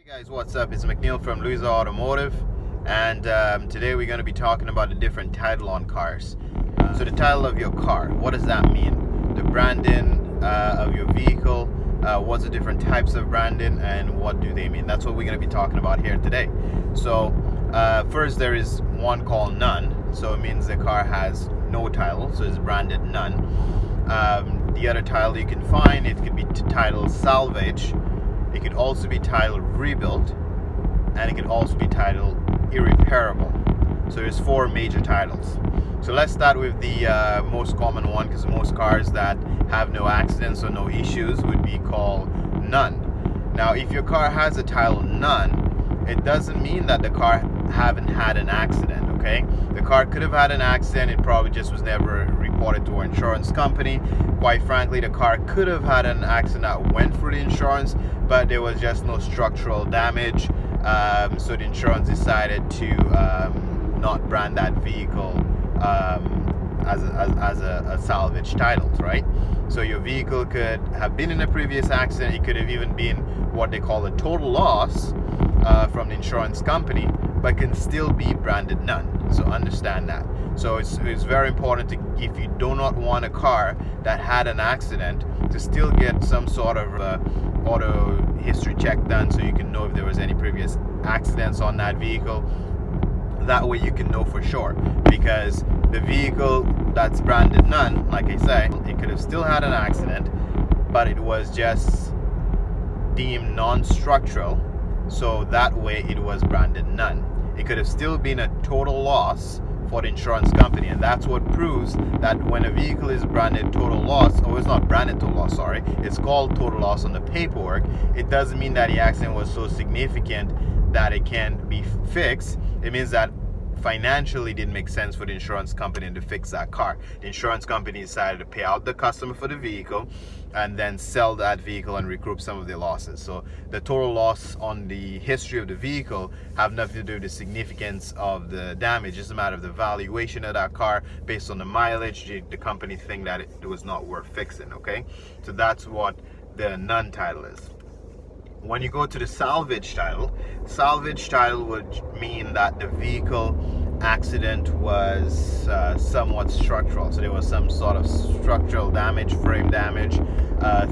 Guys, what's up? It's McNeil from Louison Automotive, and today we're going to be talking about the different title on cars. So the title of your car, what does that mean? The branding of your vehicle, what's the different types of branding, and what do they mean? That's what we're going to be talking about here today. So first, there is one called none, so it means the car has no title, so it's branded none. The other title you can find, it could be titled Salvage. It could also be titled Rebuilt, and it could also be titled Irreparable. So there's four major titles. So let's start with the most common one, because most cars that have no accidents or no issues would be called none. Now, if your car has a title none, it doesn't mean that the car haven't had an accident, okay? The car could have had an accident, it probably just was never reported to our insurance company. Quite frankly, the car could have had an accident that went through the insurance, but there was just no structural damage, so the insurance decided to not brand that vehicle as a salvage title, right? So your vehicle could have been in a previous accident. It could have even been what they call a total loss from the insurance company, but can still be branded none. So understand that. So it's very important to, if you do not want a car that had an accident, to still get some sort of auto history check done, so you can know if there was any previous accidents on that vehicle. That way you can know for sure, because the vehicle that's branded none, like I say, it could have still had an accident, but it was just deemed non-structural, so that way it was branded none. It could have still been a total loss for the insurance company, and that's what proves that when a vehicle is branded total loss, or it's not branded total loss, sorry, it's called total loss on the paperwork, it doesn't mean that the accident was so significant that it can't be fixed. It means that financially it didn't make sense for the insurance company to fix that car. The insurance company decided to pay out the customer for the vehicle and then sell that vehicle and recoup some of their losses. So the total loss on the history of the vehicle have nothing to do with the significance of the damage. It's a matter of the valuation of that car based on the mileage. The company think that it was not worth fixing, okay? So that's what the none title is. When you go to the salvage title would mean that the vehicle accident was somewhat structural. So there was some sort of structural damage, frame damage,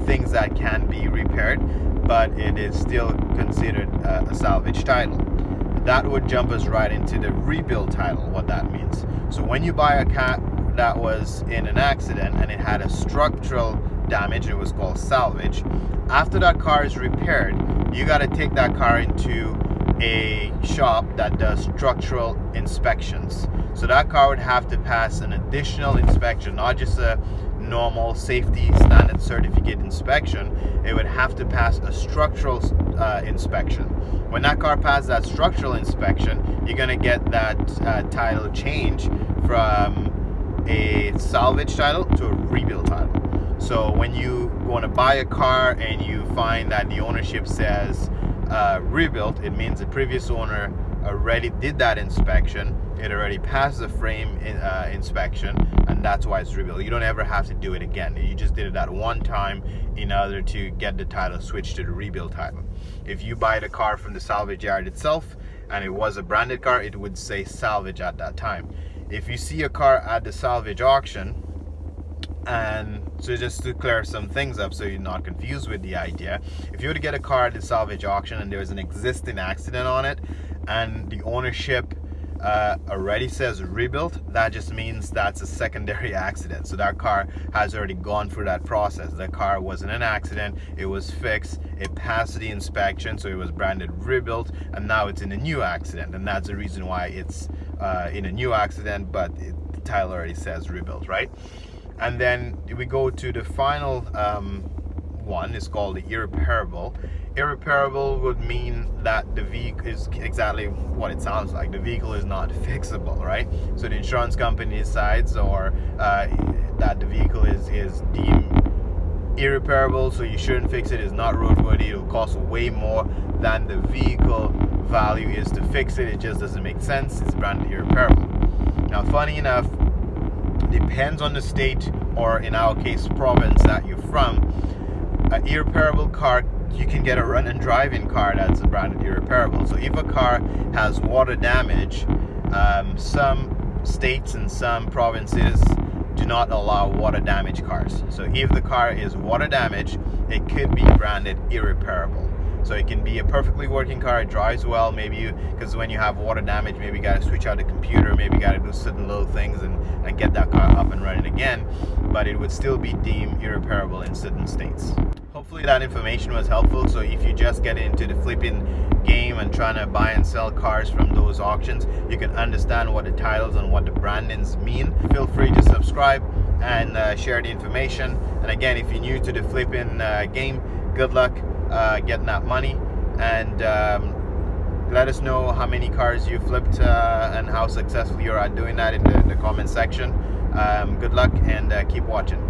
things that can be repaired, but it is still considered a salvage title. That would jump us right into the rebuild title, what that means. So when you buy a car that was in an accident and it had a structural damage, it was called salvage. After that car is repaired, you got to take that car into a shop that does structural inspections. So that car would have to pass an additional inspection, not just a normal safety standard certificate inspection. It would have to pass a structural inspection. When that car passes that structural inspection, you're going to get that title change from a salvage title to a rebuild title. So when you want to buy a car and you find that the ownership says rebuilt, it means the previous owner already did that inspection. It already passed the frame inspection, and that's why it's rebuilt. You don't ever have to do it again. You just did it that one time in order to get the title switched to the rebuild title. If you buy the car from the salvage yard itself and it was a branded car, it would say salvage at that time. If you see a car at the salvage auction, and so just to clear some things up so you're not confused with the idea, if you were to get a car at the salvage auction and there's an existing accident on it and the ownership already says rebuilt, that just means that's a secondary accident. So that car has already gone through that process. The car wasn't an accident, it was fixed, it passed the inspection, so it was branded rebuilt, and now it's in a new accident, and that's the reason why it's in a new accident, but the title already says rebuilt, right? And then we go to the final one. Is called the irreparable. Irreparable would mean that the vehicle is exactly what it sounds like. The vehicle is not fixable, right? So the insurance company decides or that the vehicle is deemed irreparable, so you shouldn't fix it. It's not roadworthy. It'll cost way more than the vehicle value is to fix it. It just doesn't make sense. It's branded irreparable. Now, funny enough, depends on the state, or in our case province, that you're from. An irreparable car you can get a run and driving car that's branded Irreparable. So if a car has water damage, some states and some provinces do not allow water damage cars. So if the car is water damaged, it could be branded Irreparable. So it can be a perfectly working car, it drives well, maybe because when you have water damage, maybe you got to switch out the computer, maybe you got to do certain little things and get that car up and running again, but it would still be deemed irreparable in certain states. Hopefully that information was helpful. So if you just get into the flipping game and trying to buy and sell cars from those auctions, you can understand what the titles and what the brandings mean. Feel free to subscribe and share the information. And again, if you're new to the flipping game, good luck getting that money, and let us know how many cars you flipped and how successful you are at doing that in the comment section. Good luck and keep watching.